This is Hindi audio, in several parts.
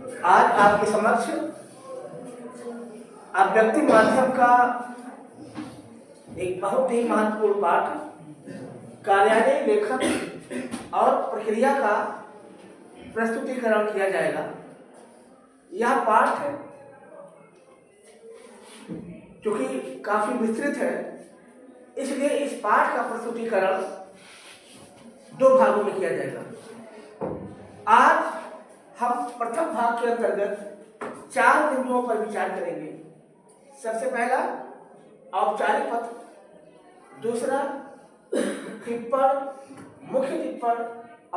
आज आपके समक्ष अव्यक्ति माध्यम का एक बहुत ही महत्वपूर्ण पाठ कार्यालय लेखन और प्रक्रिया का प्रस्तुतिकरण किया जाएगा। यह पाठ चूंकि काफी विस्तृत है, इसलिए इस पाठ का प्रस्तुतिकरण दो भागों में किया जाएगा। आज हम प्रथम भाग के अंतर्गत 4 बिंदुओं पर विचार करेंगे। सबसे पहला औपचारिक पत्र, दूसरा टिप्पण, मुख्य टिप्पण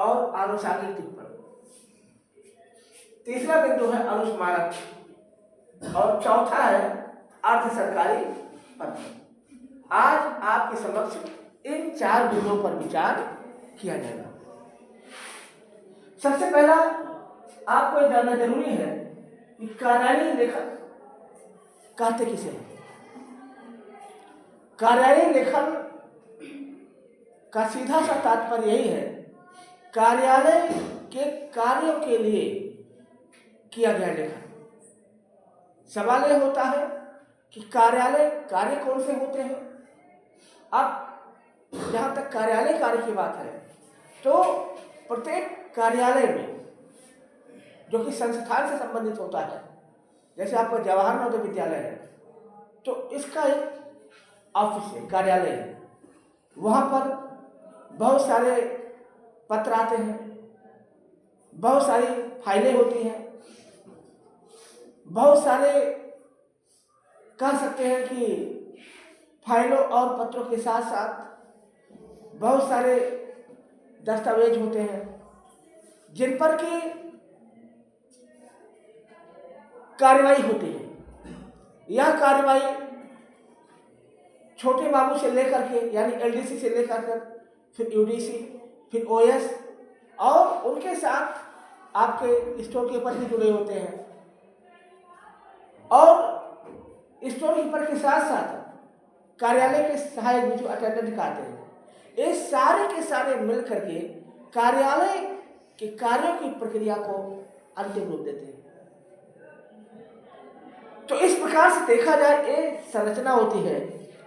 और आनुषंगिक टिप्पण, तीसरा बिंदु है अनुस्मारक और चौथा है अर्ध सरकारी पत्र। आज आपके समक्ष इन 4 बिंदुओं पर विचार किया जाएगा। सबसे पहला आपको ये जानना जरूरी है कि कार्यालय लेखन कहते किसे हैं। कार्यालय लेखन का सीधा सा तात्पर्य यही है, कार्यालय के कार्यों के लिए किया गया लेखन। सवाल यह होता है कि कार्यालय कार्य कौन से होते हैं। अब जहाँ तक कार्यालय कार्य की बात है तो प्रत्येक कार्यालय में जो कि संस्थान से संबंधित होता है, जैसे आपका जवाहर नवोदय विद्यालय है तो इसका एक ऑफिस है, कार्यालय है। वहाँ पर बहुत सारे पत्र आते हैं, बहुत सारी फाइलें होती हैं, बहुत सारे कह सकते हैं कि फाइलों और पत्रों के साथ साथ बहुत सारे दस्तावेज होते हैं जिन पर की कार्रवाई होती है। यह कार्रवाई छोटे बाबू से लेकर के यानी एलडीसी से लेकर कर फिर यूडीसी फिर ओएस और उनके साथ आपके स्टोर कीपर भी जुड़े होते हैं और स्टोर कीपर के साथ साथ कार्यालय के सहायक भी जो अटेंडेंट आते हैं, ये सारे के सारे मिल करके कार्यालय के कार्यों की प्रक्रिया को अंतिम रूप देते हैं। तो इस प्रकार से देखा जाए ये संरचना होती है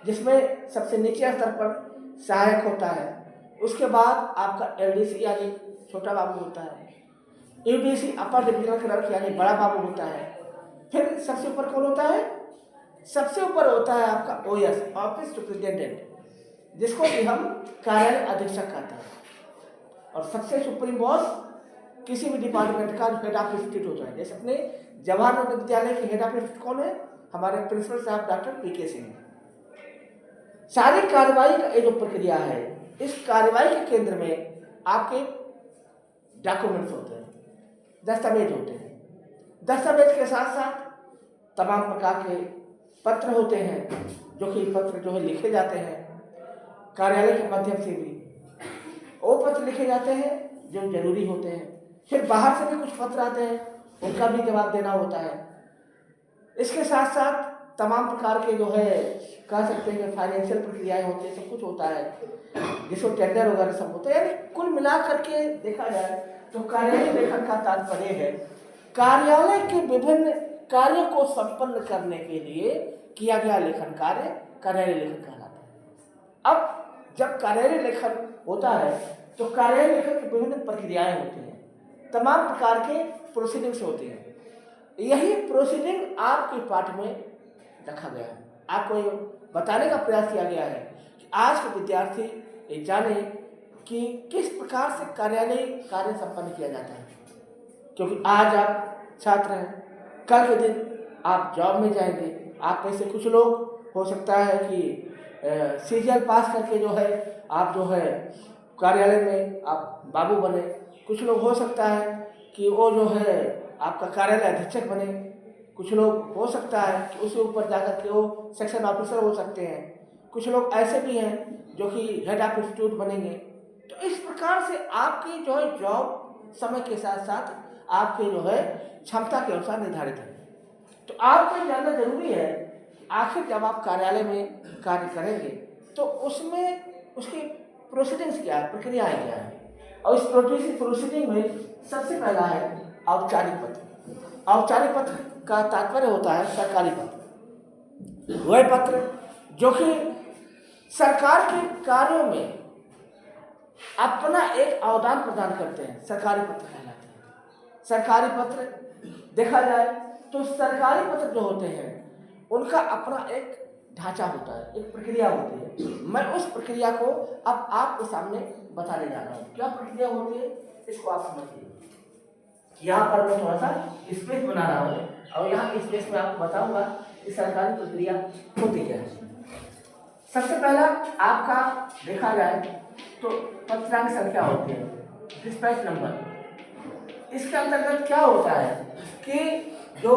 जिसमें सबसे नीचे स्तर पर सहायक होता है, उसके बाद आपका एलडीसी यानी छोटा बाबू होता है, यूडीसी अपर डिविजनल क्लर्क यानी बड़ा बाबू होता है, फिर सबसे ऊपर कौन होता है, सबसे ऊपर होता है आपका ओएस ऑफिस सुपरिटेंडेंट, जिसको कि हम कार्यालय अधीक्षक कहते हैं, और सबसे सुप्रीम बॉस किसी भी डिपार्टमेंट का हेड ऑफ इंस्टीट्यूट होता है। जैसे अपने जवाहर नवोदय विद्यालय के हेड ऑफ इंस्टीट्यूट कौन है, हमारे प्रिंसिपल साहब डॉक्टर पीके सिंह। सारी कार्रवाई का एक जो प्रक्रिया है, इस कार्रवाई के केंद्र में आपके डॉक्यूमेंट्स होते हैं, दस्तावेज होते हैं। दस्तावेज के साथ साथ तमाम प्रकार के पत्र होते हैं जो कि पत्र जो है लिखे जाते हैं कार्यालय के माध्यम से भी। वो पत्र लिखे जाते हैं जो जरूरी होते हैं, फिर बाहर से भी कुछ पत्र आते हैं, उनका भी जवाब देना होता है। इसके साथ साथ तमाम प्रकार के जो है कह सकते हैं फाइनेंशियल प्रक्रियाएं होती है, सब कुछ होता है जिसको टेंडर वगैरह सब होता है। यानी कुल मिला करके देखा जाए तो कार्यालय लेखन का तात्पर्य है कार्यालय के विभिन्न कार्यों को संपन्न करने के लिए किया गया लेखन कार्य कार्यालय लेखन कहलाता है। अब जब कार्यालय लेखन होता है तो कार्यालय लेखन की विभिन्न प्रक्रियाएं होती हैं, तमाम प्रकार के प्रोसीडिंग्स होती हैं। यही प्रोसीडिंग आपके पाठ में रखा गया है, आपको ये बताने का प्रयास किया गया है कि आज के विद्यार्थी ये जाने कि किस प्रकार से कार्यालय कार्य संपन्न किया जाता है। क्योंकि आज आप छात्र हैं, कल के दिन आप जॉब में जाएंगे। आप में से कुछ लोग हो सकता है कि सीजीएल पास करके जो है आप जो है कार्यालय में आप बाबू बने, कुछ लोग हो सकता है कि वो जो है आपका कार्यालय अधीक्षक बने, कुछ लोग हो सकता है कि उसके ऊपर जाकर के वो सेक्शन ऑफिसर हो सकते हैं, कुछ लोग ऐसे भी हैं जो कि हेड ऑफ इंस्टीट्यूट बनेंगे। तो इस प्रकार से आपकी जो है जॉब समय के साथ साथ आपके जो है क्षमता के अनुसार निर्धारित है। तो आपको जानना जरूरी है आखिर जब आप कार्यालय में कार्य करेंगे तो उसमें उसकी प्रोसीडिंग्स क्या है, प्रक्रियाएं क्या है। और इस प्रोसीडिंग में सबसे पहला है औपचारिक पत्र। औपचारिक पत्र का तात्पर्य होता है सरकारी पत्र, वह पत्र जो कि सरकार के कार्यों में अपना एक अवदान प्रदान करते हैं, सरकारी पत्र कहलाते हैं। सरकारी पत्र देखा जाए तो सरकारी पत्र जो होते हैं उनका अपना एक ढांचा होता है, एक प्रक्रिया होती है। मैं उस प्रक्रिया को अब आपके सामने बताने जा रहा हूँ। क्या प्रक्रिया होती है इसको आप समझिए। यहाँ पर मैं थोड़ा सा स्पेस बना रहा हूँ और यहाँ स्पेस में आपको बताऊंगा कि सरकारी प्रक्रिया होती क्या है। सबसे पहला आपका देखा जाए तो पत्रांक संख्या होती है, डिस्पैच नंबर। इसके अंतर्गत क्या होता है कि जो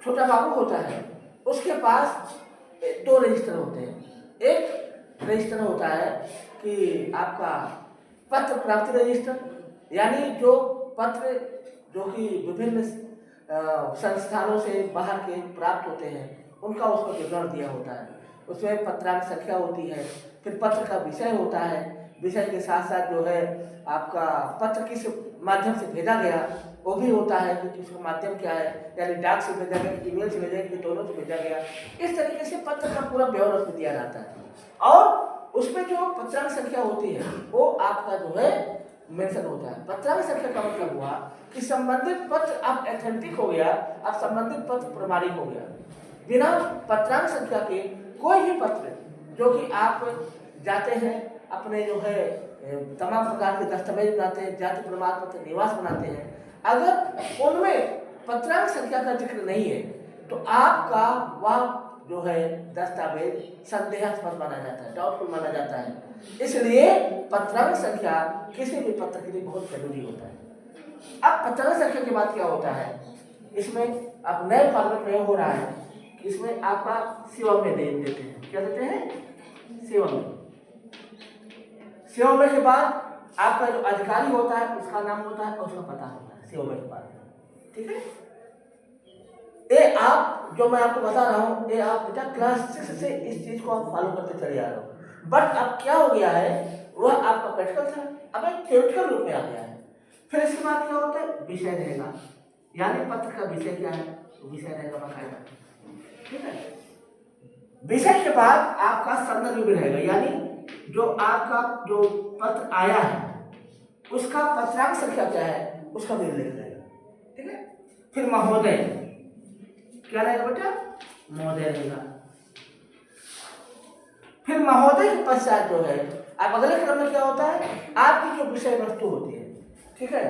छोटा बाबू होता है उसके पास 2 रजिस्टर होते हैं। एक रजिस्टर होता है कि आपका पत्र प्राप्ति रजिस्टर, यानी जो पत्र जो कि विभिन्न संस्थानों से बाहर के प्राप्त होते हैं उनका उसमें विवरण दिया होता है। उसमें पत्रांक संख्या होती है, फिर पत्र का विषय होता है, विषय के साथ साथ जो है आपका पत्र किस माध्यम से भेजा गया वो भी होता है कि उसका माध्यम क्या है, यानी डाक से भेजा गया, ईमेल से भेजा गया, दोनों से भेजा गया। इस तरीके से पत्र का पूरा ब्यौरा उसमें दिया जाता है और उसमें जो पत्रांक संख्या होती है वो आपका जो है मेंशन होता है। पत्रांक संख्या का मतलब हुआ कि संबंधित पत्र अब ऑथेंटिक हो गया, अब संबंधित पत्र प्रमाणिक हो गया। बिना पत्रांक संख्या के कोई भी पत्र जो कि आप जाते हैं अपने जो है तमाम प्रकार के दस्तावेज बनाते हैं, जाति प्रमाण पत्र, निवास बनाते हैं, अगर उनमें पत्रांक संख्या का जिक्र नहीं है तो आपका वह जो है दस्तावेज संदेहास्पद माना जाता है, डाउटफुल माना जाता है। इसलिए पत्रांक संख्या किसी भी पत्र के लिए बहुत जरूरी होता है। अब पत्रांक संख्या के बाद क्या होता है, इसमें अब नए फॉर्मेट प्रयोग हो रहा है, इसमें आपका सेवा में दे देते हैं। क्या देते हैं? सेवा में। सेवा में के बाद आपका जो अधिकारी होता है उसका नाम होता है और उसका पता होता है सेवा में के बाद। ठीक है, ये आप जो मैं आपको बता रहा हूँ ये आप बेटा क्लास 6 से इस चीज को आप फॉलो करते चले आ रहे हो। बट अब क्या हो गया है, वह आपका प्रैक्टिकल था, अब एक थ्योरेटिकल रूप में आ गया है। फिर इसके बाद क्या होता है, विषय रहेगा, यानी पत्र का विषय क्या है, विषय रहेगा बकायदा। ठीक है, विषय के बाद आपका संदर्भ भी रहेगा, यानी जो आपका जो पत्र आया है उसका पत्रांक संख्या क्या है उसका भी उल्लेख रहेगा। ठीक है, फिर महोदय क्या रहेगा बेटा, महोदय रहेगा। फिर महोदय के पश्चात जो है अब अगले क्रम में क्या होता है, आपकी जो विषय वस्तु होती है। ठीक है,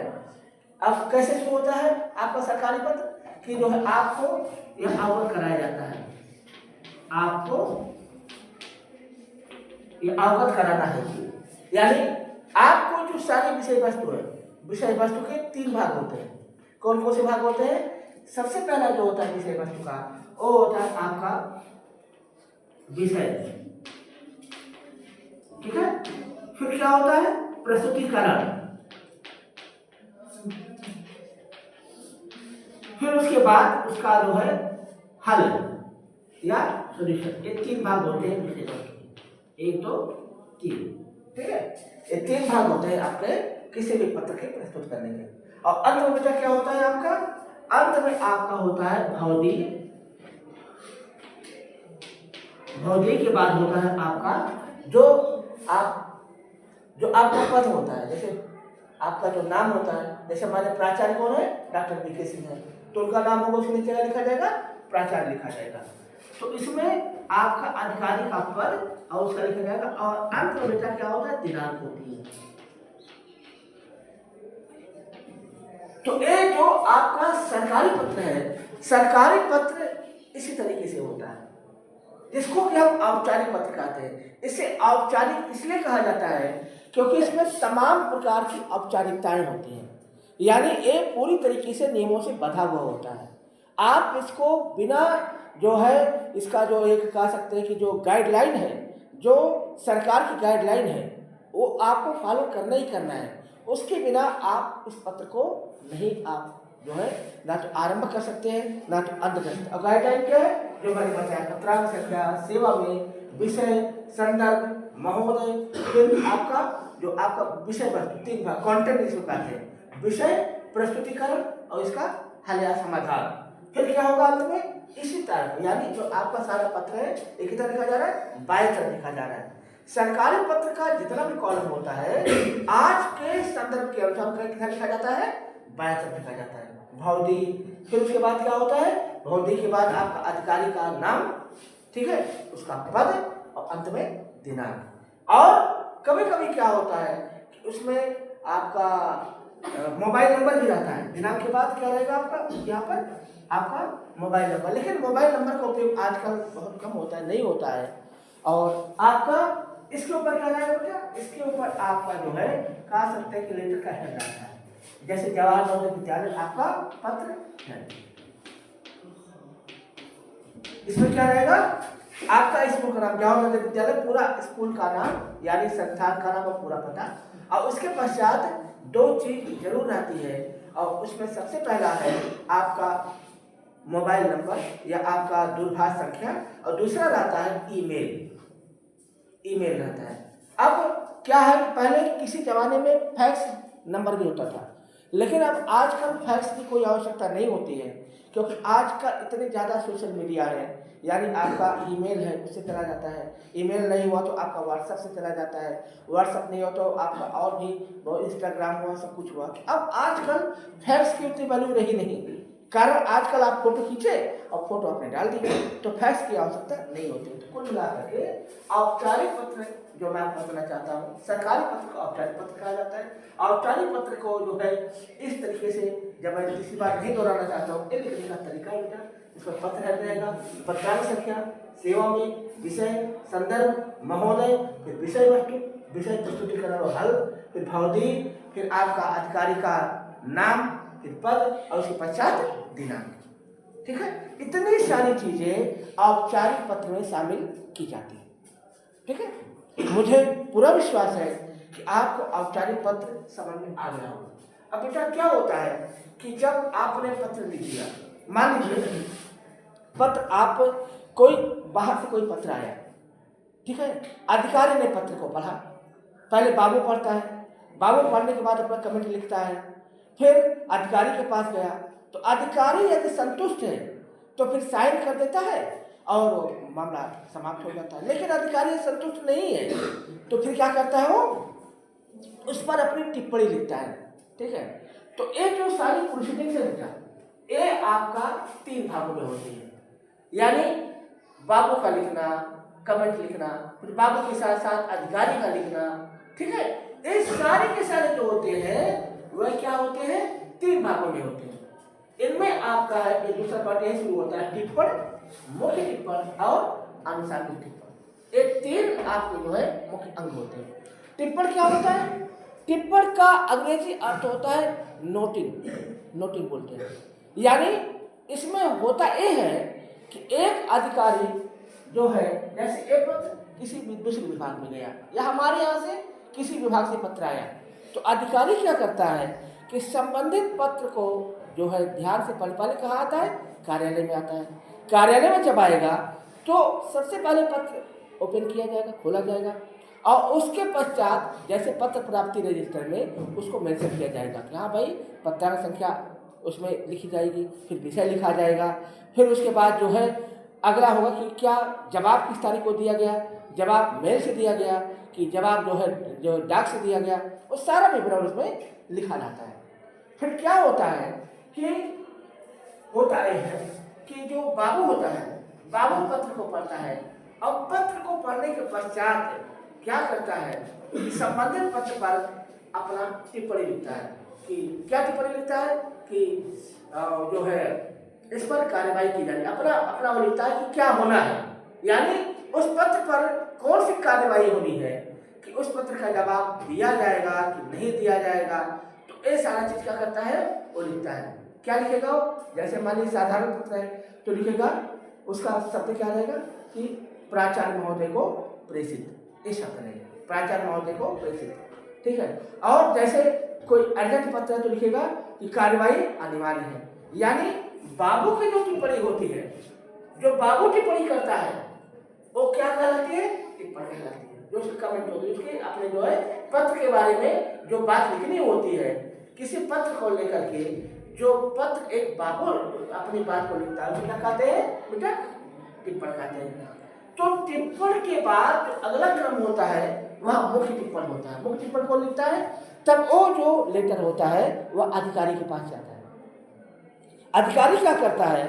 अब कैसे शुरू होता है आपका सरकारी पत्र कि जो है आपको यह अवगत कराया जाता है, आपको यह अवगत कराना है, यानी आपको जो सारी विषय वस्तु है, विषय वस्तु के 3 भाग होते हैं। कौन कौन से भाग होते हैं? सबसे पहला जो होता है विषय वस्तु का वो होता है आपका विषय। ठीक है, फिर क्या होता है, प्रस्तुतिकरण, फिर उसके बाद उसका जो है हल या सॉल्यूशन। ये 3 भाग होते हैं विषय वस्तु, 1 2 3। ठीक है, ये 3 भाग होते हैं आपके किसी भी पत्र के प्रस्तुत करने के। और अंत में बेटा क्या होता है आपका, अंत में आपका होता है भौतिक। भौतिक के बाद होता है आपका जो आपका पद होता है, जैसे आपका जो नाम होता है, जैसे हमारे प्राचार्य कौन है, डॉक्टर बीके सिंह है, तो उनका नाम होगा उसके नीचे लिखा जाएगा, प्राचार्य लिखा जाएगा। तो इसमें आपका अधिकारी का पद और उसका लिखा जाएगा, और अंत में बेटा क्या होता है, दिनांक होती है। तो ये जो आपका सरकारी पत्र है, सरकारी पत्र इसी तरीके से होता है, जिसको कि हम औपचारिक पत्र कहते हैं। इसे औपचारिक इसलिए कहा जाता है क्योंकि इसमें तमाम प्रकार की औपचारिकताएं होती हैं, यानी ये पूरी तरीके से नियमों से बंधा हुआ होता है। आप इसको बिना जो है इसका जो एक कह सकते हैं कि जो गाइडलाइन है, जो सरकार की गाइडलाइन है, वो आपको फॉलो करना ही करना है। उसके बिना आप इस पत्र को नहीं आप जो है ना तो आरंभ कर सकते हैं ना तो अंत कर सकते हैं। गाइडलाइन क्या है, जो मैंने बताया, पत्रांक संख्या, सेवा में, विषय, संदर्भ, महोदय, फिर आपका जो आपका विषय वस्तु, 3 भाग कंटेंट इसको कहते हैं, विषय, प्रस्तुतिकरण और इसका हल या समाधान। फिर क्या होगा अंत में, इसी तरह यानी जो आपका सारा पत्र है एक ही तरह लिखा जा रहा है, बाएं तरफ लिखा जा रहा है। सरकारी पत्र का जितना भी कॉलम होता है आज के संदर्भ के अनुसार कितना लिखा जाता है, बाएं तरफ लिखा जाता है, भौदी। फिर उसके बाद क्या होता है, भौदी के बाद आपका अधिकारी का नाम, ठीक है, उसका पद और अंत में दिनांक। और कभी कभी क्या होता है कि उसमें आपका मोबाइल नंबर भी रहता है। दिनांक के बाद क्या रहेगा आपका, यहाँ पर आपका मोबाइल नंबर। लेकिन मोबाइल नंबर का उपयोग आजकल बहुत कम होता है, नहीं होता है। और आपका इसके ऊपर क्या रहेगा बेटा, इसके ऊपर आपका जो है कह सकते हैं कि लेटर का हेड रहता है। जैसे जवाहर नवोदय विद्यालय आपका पत्र है, इसमें क्या रहेगा आपका स्कूल का नाम, जवाहर नवोदय विद्यालय पूरा स्कूल का नाम यानी संस्थान का नाम और पूरा पता। और उसके पश्चात दो चीज जरूर रहती है, और उसमें सबसे पहला है आपका मोबाइल नंबर या आपका दूरभाष संख्या, और दूसरा रहता है ईमेल। ईमेल रहता है। अब क्या है, पहले किसी जमाने में फैक्स नंबर भी होता था, लेकिन अब आजकल फैक्स की कोई आवश्यकता नहीं होती है, क्योंकि आज का इतने ज़्यादा सोशल मीडिया है। यानी आपका ईमेल है उससे चला जाता है, ईमेल नहीं हुआ तो आपका व्हाट्सएप से चला जाता है, व्हाट्सएप नहीं हुआ तो आपका और भी इंस्टाग्राम हुआ, सब कुछ हुआ। अब आजकल फैक्स की उतनी वैल्यू रही नहीं, कारण आजकल आप फोटो खींचे और फोटो आपने डाल दी, तो फैक्स की आवश्यकता नहीं होती। तो कुल मिलाकर के औपचारिक पत्र जो मैं आपको बताना चाहता हूँ, सरकारी पत्र को औपचारिक पत्र कहा जाता है। औपचारिक पत्र को जो है इस तरीके से, जब मैं तीसरी बार नहीं दोहराना चाहता हूँ, ये लिखने का तरीका है बेटा। इसमें पत्र है रहेगा, पत्रांक संख्या, सेवा में, विषय, संदर्भ, महोदय, फिर विषय वस्तु, विषय प्रस्तुतिकरण और हल, फिर भौदी, फिर आपका अधिकारी का नाम, फिर पद और उसके पश्चात दिनांक। ठीक है, इतनी सारी चीजें औपचारिक पत्र में शामिल की जाती है। ठीक है, मुझे पूरा विश्वास है कि आपको औपचारिक पत्र समझ में आ गया होगा। अब बेटा क्या होता है कि जब आपने पत्र लिख दिया, मान लीजिए पत्र आप कोई बाहर से कोई पत्र आया, ठीक है, अधिकारी ने पत्र को पढ़ा, पहले बाबू पढ़ता है, बाबू पढ़ने के बाद अपना कमेंट लिखता है, फिर अधिकारी के पास गया तो अधिकारी यदि संतुष्ट है तो फिर साइन कर देता है और मामला समाप्त हो जाता है। लेकिन अधिकारी संतुष्ट नहीं है तो फिर क्या करता है, वो उस पर अपनी टिप्पणी लिखता है। ठीक है, तो ये जो सारी प्रोसीडिंग्स है बेटा, ये आपका 3 भागों में होती है। यानी बाबू का लिखना, कमेंट लिखना, फिर बाबू के साथ साथ अधिकारी का लिखना। ठीक है, ये सारे के सारे जो होते हैं वह क्या होते हैं, 3 भागों में होते हैं। इनमें आपका एक दूसरा पार्ट यही शुरू होता है, टिप्पण, मुख्य टिप्पण और अनुसांगिक टिप्पण। ये 3 आपके जो है मुख्य अंग होते हैं। टिप्पण क्या होता है, टिप्पण का अंग्रेजी अर्थ होता है नोटिंग, नोटिंग बोलते हैं। यानी इसमें होता यह है कि एक अधिकारी जो है, जैसे एक पत्र किसी दूसरे विभाग में गया या हमारे यहाँ से किसी विभाग से पत्र आया, तो अधिकारी क्या करता है कि संबंधित पत्र को जो है ध्यान से पहले कहाँ आता है, कार्यालय में आता है। कार्यालय में जब आएगा तो सबसे पहले पत्र ओपन किया जाएगा, खोला जाएगा, और उसके पश्चात जैसे पत्र प्राप्ति रजिस्टर में उसको मेंशन किया जाएगा कि हाँ भाई पत्रांक संख्या उसमें लिखी जाएगी, फिर विषय लिखा जाएगा, फिर उसके बाद जो है अगला होगा कि क्या जवाब किस तारीख को दिया गया, जवाब मेल से दिया गया कि जवाब जो है जो डाक से दिया गया, वो सारा विवरण उसमें लिखा जाता है। फिर क्या होता है कि होता यह है कि जो बाबू होता है, बाबू पत्र को पढ़ता है और पत्र को पढ़ने के पश्चात क्या करता है कि संबंधित पत्र पर अपना टिप्पणी लिखता है। कि क्या टिप्पणी लिखता है कि जो है इस पर कार्रवाई की जाए, अपना वो लिखता है कि क्या होना है, यानी उस पत्र पर कौन सी कार्रवाई होनी है, कि उस पत्र का जवाब दिया जाएगा कि नहीं दिया जाएगा। तो ये सारा चीज क्या करता है, वो लिखता है। क्या लिखेगा वो, जैसे मान लीजिए साधारण पत्र है तो लिखेगा, उसका शब्द क्या रहेगा कि प्राचार्य महोदय को प्रेषित, ये शब्द रहेगा, प्राचार्य महोदय को प्रेषित। ठीक है, और जैसे कोई अर्जेंट पत्र है तो लिखेगा कि कार्रवाई अनिवार्य है। यानी बाबू की जो टिप्पणी होती है, जो बाबू टिप्पणी करता है वो क्या कहलाती है, टिप्पणी कहलाती है। जो उसकी कमेंट होती है, उसके अपने जो है पत्र के बारे में जो बात लिखनी होती है, किसी पत्र को लेकर के जो पत्र एक बाबू अपनी बात को लिखता है उसे क्या कहते हैं बेटा? टिप्पण कहते हैं। तो टिप्पण के बाद अगला क्रम होता है वह मुख्य टिप्पण होता है। मुख्य टिप्पण कौन लिखता है? तब वो जो लेटर होता है वह अधिकारी के पास जाता है। अधिकारी क्या करता है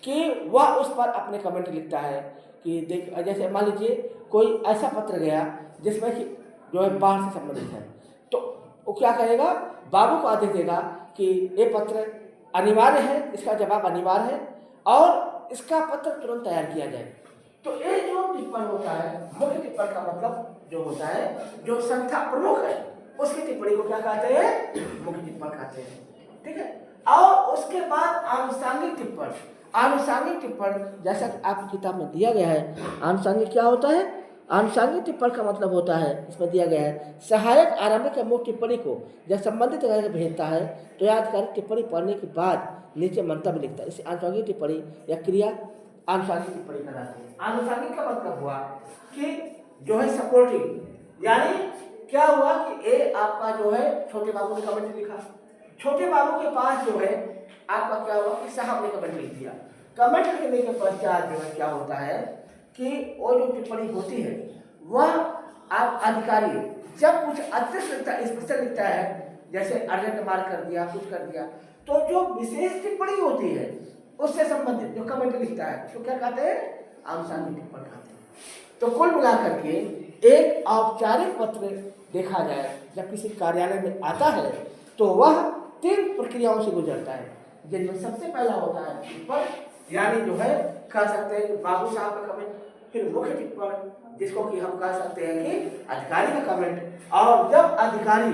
कि वह उस पर अपने कमेंट लिखता है कि देख, जैसे मान लीजिए कोई ऐसा पत्र गया जिसमें कि जो है बाढ़ से संबंधित है, तो वो क्या करेगा? बाबू को आदेश देगा कि ये पत्र अनिवार्य है, इसका जवाब अनिवार्य है और इसका पत्र तुरंत तैयार किया जाए। तो ये जो टिप्पण होता है, मुख्य टिप्पण का मतलब जो होता है, जो संस्था प्रमुख है उसकी टिप्पणी को क्या कहते हैं? मुख्य टिप्पण कहते हैं। ठीक है। और उसके बाद आनुषंगिक टिप्पण। आनुषंगिक टिप्पण जैसा कि आपकी किताब में दिया गया है, आनुषंगिक क्या होता है? आनुषंगिक टिप्पण का मतलब होता है, इसमें दिया गया है, सहायक आरंभिक मुख्य टिप्पणी को जब संबंधित अधिकारी भेजता है तो यह अधिकारी टिप्पणी पढ़ने के बाद नीचे मंतव्य लिखता है। इसे आनुषंगिक टिप्पणी या क्रिया आनुषंगिक टिप्पणी कहलाती है। आनुषंगिक का मतलब हुआ कि जो है सपोर्टिंग, यानी क्या हुआ कि ए आपका जो है छोटे बाबू ने कमेंट लिखा, छोटे बाबू के पास जो है आपका क्या हुआ कि साहब ने कमेंट लिख दिया। कमेंट लिखने के पश्चात जो है क्या होता है कि वो जो टिप्पणी होती है वह आप अधिकारी जब कुछ अतिरिक्त स्पेशल लिखता है, जैसे अर्जेंट मार्क कर दिया, कुछ कर दिया, तो जो विशेष टिप्पणी होती है उससे संबंधित जो कमेंट लिखता है उसको क्या कहते हैं? आनुषंगिक टिप्पण कहते हैं। तो कुल मिलाकर के एक औपचारिक पत्र देखा जाए जब किसी कार्यालय में आता है तो वह 3 प्रक्रियाओं से गुजरता है, जिनमें सबसे पहला होता है टिप्पण, यानी जो है कह सकते हैं बाबू साहब का कमेंट, फिर मुख्य टिप्पण जिसको कि हम कह सकते हैं कि अधिकारी का कमेंट, और जब अधिकारी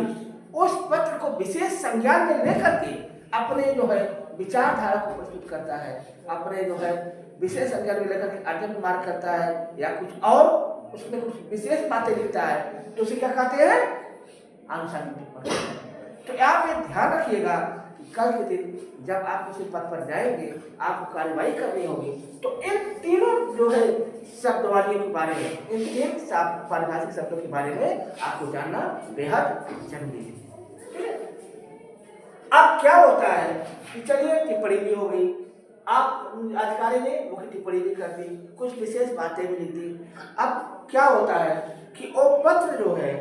उस पत्र को विशेष संज्ञान में लेकर के अपने जो है विचारधारा को प्रस्तुत करता है, अपने जो है विशेष संज्ञान में लेकर के अर्जेंट मार्क करता है या कुछ और उसमें कुछ विशेष बातें लिखता है, तो उसे क्या कहते हैं? आनुषंगिक टिप्पणी। तो आप ये ध्यान रखिएगा कि कल के दिन जब आप किसी पद पर जाएंगे, आपको कार्रवाई करनी होगी, तो इन तीनों जो है शब्दवालियों के बारे में, इन 3 पारिभाषिक शब्दों के बारे में आपको जानना बेहद जरूरी है। अब क्या होता है कि चलिए टिप्पणी भी हो गई, आप अधिकारी ने मुख्य टिप्पणी भी कर दी, कुछ विशेष बातें भी लिख दी। अब क्या होता है कि वो पत्र जो है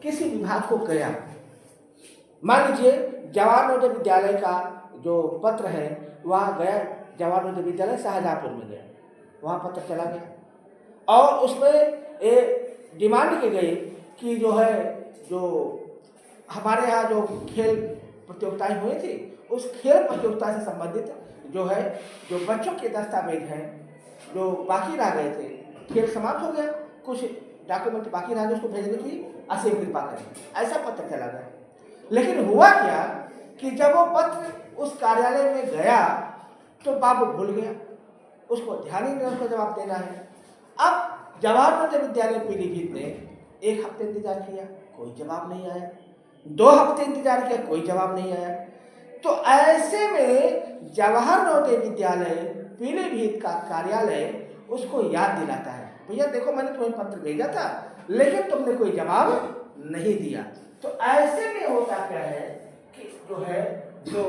किसी विभाग को गया, मान लीजिए जवाहर नवोदय विद्यालय का जो पत्र है वह गया, जवाहर नवोदय विद्यालय शाहजहाँपुर में गया, वहाँ पत्र चला गया और उसमें एक डिमांड की गई कि जो है जो हमारे यहाँ जो खेल प्रतियोगिताएं हुई थी उस खेल प्रतियोगिता से संबंधित जो है जो बच्चों के दस्तावेज हैं जो बाकी रह गए थे, खेल समाप्त हो गया, कुछ डॉक्यूमेंट बाकी रह गए, उसको भेजने की असीम कृपा करें, ऐसा पत्र चला गया। लेकिन हुआ क्या कि जब वो पत्र उस कार्यालय में गया तो बाबू भूल गया, उसको ध्यान ही नहीं, उसको जवाब देना है। अब जवाहर नवोदय विद्यालय पीलीभीत ने 1 हफ्ते इंतजार किया, कोई जवाब नहीं आया, 2 हफ्ते इंतजार किया, कोई जवाब नहीं आया। तो ऐसे में जवाहर नवोदय विद्यालय पीलीभीत का कार्यालय उसको याद दिलाता है, भैया देखो मैंने तुम्हें पत्र भेजा था लेकिन तुमने कोई जवाब नहीं दिया। तो ऐसे में होता क्या है कि जो है जो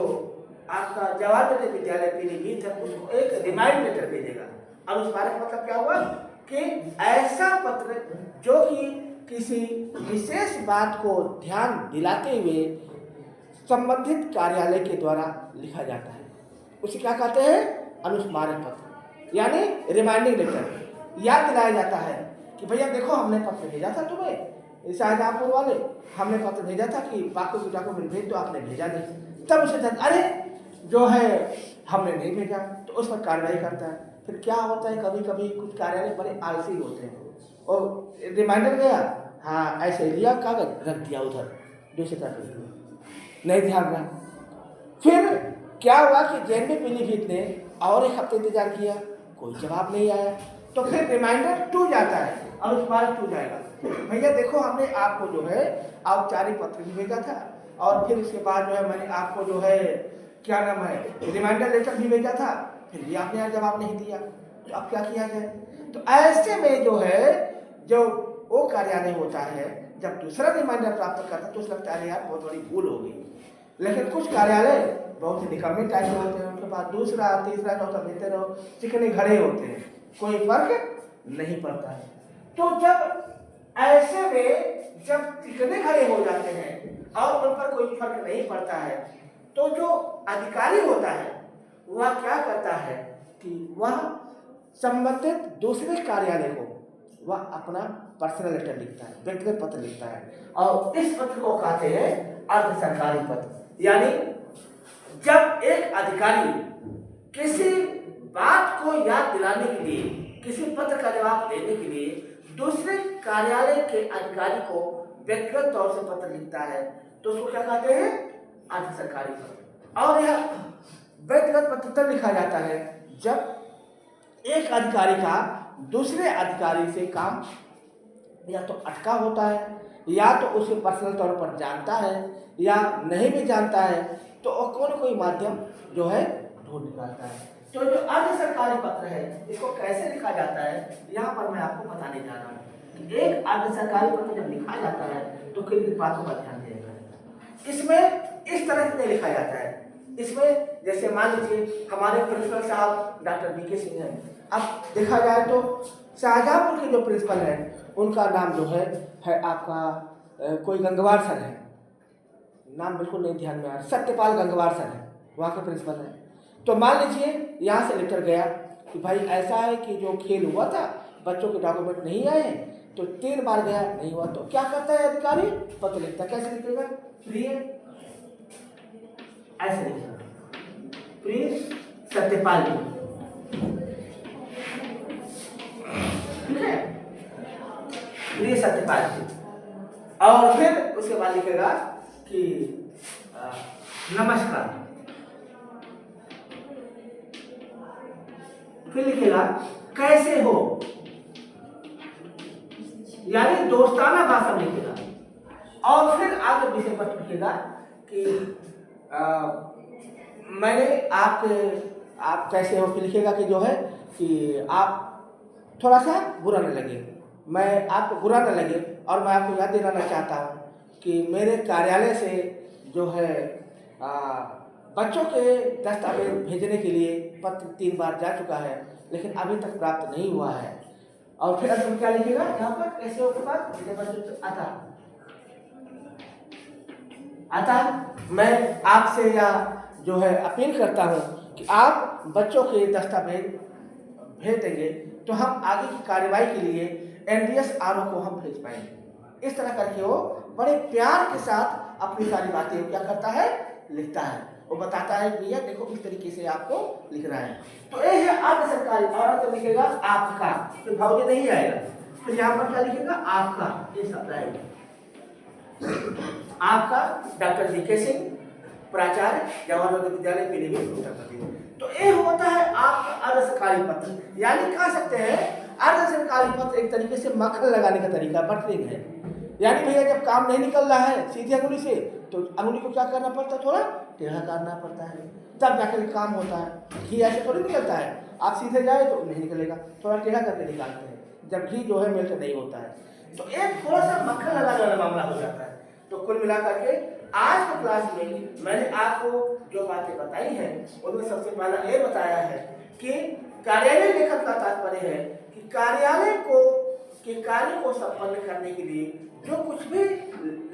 आपका जवाहर नवोदय विद्यालय पीलीभीत है उसको एक रिमाइंड लेटर भेजेगा। अनुस्मारक मतलब क्या हुआ कि ऐसा पत्र जो कि किसी विशेष बात को ध्यान दिलाते हुए संबंधित कार्यालय के द्वारा लिखा जाता है, उसे क्या कहते हैं? अनुस्मारक पत्र, यानी रिमाइंडिंग लेटर। याद दिलाया जाता है कि भैया देखो हमने पत्र भेजा था तुम्हें, शाहजहाँपुर वाले हमने पत्र भेजा था कि बाकी की डॉक्यूमेंट भेज दो, आपने भेजा नहीं। तब उसे अरे जो है हमने नहीं भेजा, तो उस पर कार्रवाई करता है। फिर क्या होता है, कभी कभी कुछ कार्यालय बड़े आलसी होते हैं और रिमाइंडर गया, हाँ ऐसे लिया कागज रख दिया उधर दूसरी तरफ, नहीं ध्यान रहा। फिर क्या हुआ कि जेएनवी पीलीभीत ने और 1 हफ्ते इंतजार किया, कोई जवाब नहीं आया। तो फिर रिमाइंडर 2 जाता है और उस बार 2 जाएगा, भैया देखो हमने आपको जो है औपचारिक पत्र भी भेजा था और फिर उसके बाद जो है मैंने आपको जो है क्या नाम है रिमाइंडर लेटर भी भेजा था, फिर भी आपने यहाँ जवाब नहीं दिया, तो अब क्या किया जाए? तो ऐसे में जो है जो वो कार्यालय होता है जब दूसरा रिमाइंडर प्राप्त करता है तो उसे लगता है यार बहुत बड़ी भूल हो गई। लेकिन कुछ कार्यालय बहुत से निकम्मे टाइप के होते हैं, उनके पास दूसरा तीसरा चौथा देते रहो, चिकने घड़े होते हैं, कोई फर्क नहीं पड़ता है। तो जब ऐसे में जब चिकने घड़े हो जाते हैं और उन पर कोई फर्क नहीं पड़ता है, तो जो अधिकारी होता है वह क्या करता है कि वह संबंधित दूसरे कार्यालय को वह अपना पर्सनल लेटर लिखता है, व्यक्तिगत पत्र लिखता है, और इस पत्र को कहते हैं अर्ध सरकारी पत्र। यानी जब एक अधिकारी किसी बात को याद दिलाने के लिए, किसी पत्र का जवाब देने के लिए दूसरे कार्यालय के अधिकारी को व्यक्तिगत तौर से पत्र लिखता है, तो उसको क्या कहते हैं? अर्ध सरकारी पत्र। और यह व्यक्तिगत पत्र तब लिखा जाता है जब एक अधिकारी का दूसरे अधिकारी से काम या तो अटका होता है, या तो उसे पर्सनल तौर पर जानता है, या नहीं भी जानता है, तो वो कोई माध्यम जो है ढूंढ निकालता है। तो जो अर्ध सरकारी पत्र है, इसको कैसे लिखा जाता है, यहाँ पर मैं आपको बताने जा रहा हूँ। एक अर्ध सरकारी पत्र जब लिखा जाता है तो किन बातों का ध्यान देगा। इसमें इस तरह से लिखा जाता है, इसमें जैसे मान लीजिए हमारे प्रिंसिपल साहब डॉक्टर बीके सिंह हैं। अब देखा जाए तो शाहजहाँपुर के जो प्रिंसिपल हैं उनका नाम जो है आपका कोई गंगवार सर है, नाम बिल्कुल नहीं ध्यान में आ रहा, सत्यपाल गंगवार सर है, वहाँ के प्रिंसिपल हैं। तो मान लीजिए यहाँ से लेटर गया कि भाई ऐसा है कि जो खेल हुआ था बच्चों के डॉक्यूमेंट नहीं आए हैं, तो 3 बार गया नहीं हुआ, तो क्या करता है अधिकारी? पत्र लिखता है। कैसे लिखेगा? प्रिय, ऐसे लिखेगा, प्रिय सत्यपाल, ठीक है, प्रिय सत्यपाल जी। और फिर उसके बाद लिखेगा कि नमस्कार, फिर लिखेगा कैसे हो, यानी दोस्ताना भाषा में लिखेगा। और फिर आगे विषय पत्र लिखेगा कि मैंने आप कैसे हो, फिर लिखेगा कि जो है कि आप थोड़ा सा बुरा न लगे, मैं आपको बुरा न लगे, और मैं आपको याद दिलाना चाहता हूँ कि मेरे कार्यालय से जो है बच्चों के दस्तावेज भेजने के लिए पत्र 3 बार जा चुका है, लेकिन अभी तक प्राप्त नहीं हुआ है। और फिर तुम क्या लिखेगा यहाँ पर? कैसे हो के बाद आता मैं आपसे या जो है अपील करता हूँ कि आप बच्चों के दस्तावेज भेज देंगे तो हम आगे की कार्रवाई के लिए NDS RO को हम भेज पाएंगे। इस तरह करके वो बड़े प्यार के साथ अपनी सारी बातें क्या करता है? लिखता है। वो बताता है भैया देखो इस तरीके से आपको लिखना है। तो ये है अर्ध सरकारी। और तो लिखेगा आपका, तो भाव नहीं आएगा, फिर यहाँ पर क्या लिखेगा? आपका, ये शब्द आएगा आपका, डॉक्टर बीके सिंह, प्राचार्य जवाहरलाल विद्यालय पीलीभीत उत्तर प्रदेश। तो ये होता है आपका अर्ध सरकारी पत्र। यानी कह सकते हैं अर्ध सरकारी पत्र एक तरीके से मक्खन लगाने का तरीका, बटरिंग है। यानी भैया जब काम नहीं निकल रहा है सीधी अंगुली से, तो अंगुली को क्या करना पड़ता है? थोड़ा टेढ़ा करना पड़ता है, तब जाकर काम होता है। घी ऐसे थोड़ी निकलता है, आप सीधे जाए तो नहीं निकलेगा, थोड़ा टेढ़ा करके निकालते हैं, जब घी जो है मेल्ट नहीं होता है। तो एक थोड़ा सा मक्खन लगाने वाला मामला हो जाता है। तो कुल मिलाकर के आज के क्लास में मैंने आपको जो बातें बताई हैं उनमें सबसे पहला ये बताया है कि कार्यालय लेखन का तात्पर्य है कि कार्यालय के कार्य को संपन्न करने के लिए जो कुछ भी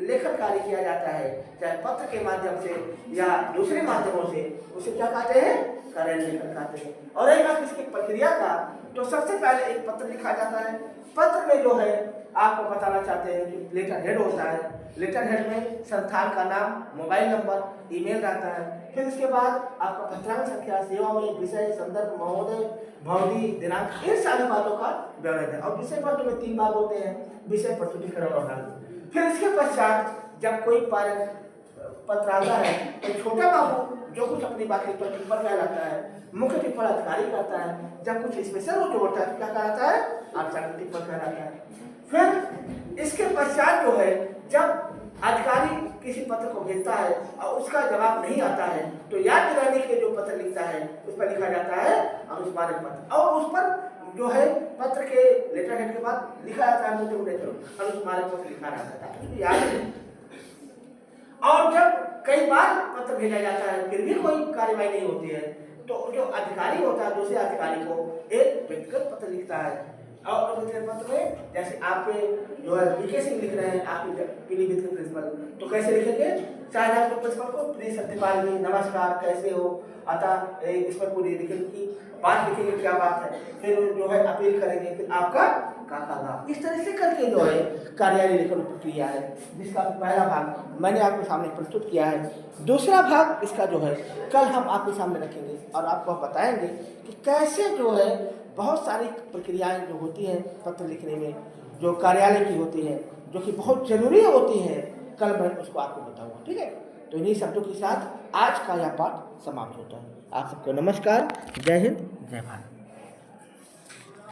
लेखन कार्य किया जाता है, चाहे पत्र के माध्यम से या दूसरे माध्यमों से, उसे क्या कहते हैं? कार्यालय लेखन कहते हैं। और एक बात इसकी प्रक्रिया का, तो सबसे पहले एक पत्र लिखा जाता है। पत्र में जो है आपको बताना चाहते हैं कि लेटर हेड होता है। लेटर हेड में संस्थान का नाम, मोबाइल नंबर, ईमेल रहता है। फिर इसके बाद आपका पत्रांक संख्या, सेवा में विषय, संदर्भ, महोदय, भवधि, दिनांक, इन सारी बातों का ब्यौरा है। और विषय पत्र में 3 भाग होते हैं, विषय, प्रस्तुतिकरण और हल। फिर इसके पश्चात जब कोई पत्र आता है तो छोटा बाबू जो कुछ अपनी बात टिप्पण कहलाता है, मुख्य टिप्पण अधिकारी करता है। जब कुछ स्पेशल हो जो होता है तो क्या कहलाता है? आचार्य टिप्पण कहलाता है। फिर इसके पश्चात जो है जब अधिकारी किसी पत्र को भेजता है और उसका जवाब नहीं आता है तो याद दिलाने के जो पत्र लिखता है उस पर लिखा जाता है अनुस्मारक पत्र। और उस पर जो है पत्र के लेटर हेड के बाद लिखा जाता है अनुस्मारक पत्र लिखा रहता है, याद है। और जब कई बार पत्र भेजा जाता है फिर भी कोई कार्रवाई नहीं होती है, तो जो अधिकारी होता है दूसरे अधिकारी को एक व्यक्तिगत पत्र लिखता है। और व्यक्तिगत पत्र में जैसे आपके जो है बीके सिंह लिख रहे हैं आपके पीलीभीत के प्रिंसिपल, तो कैसे लिखेंगे? चाहे आपके प्रिंसिपल को प्रिय सत्यपाल जी नमस्कार कैसे हो, अतः इसमें पूरी लिखेंगे कि बात लिखेंगे क्या बात है, फिर जो है अपील करेंगे कि आपका काका। इस तरह से करके जो है कार्यालय लेखन प्रक्रिया है, जिसका पहला भाग मैंने आपके सामने प्रस्तुत किया है। दूसरा भाग इसका जो है कल हम आपके सामने रखेंगे और आपको बताएंगे कि कैसे जो है बहुत सारी प्रक्रियाएं जो होती हैं पत्र लिखने में, जो कार्यालय की होती हैं, जो कि बहुत जरूरी होती हैं, कल मैं उसको आपको बताऊंगा। ठीक है, तो इन्हीं शब्दों के साथ आज का यह पाठ समाप्त होता है। आप सबको नमस्कार, जय हिंद, जय भारत।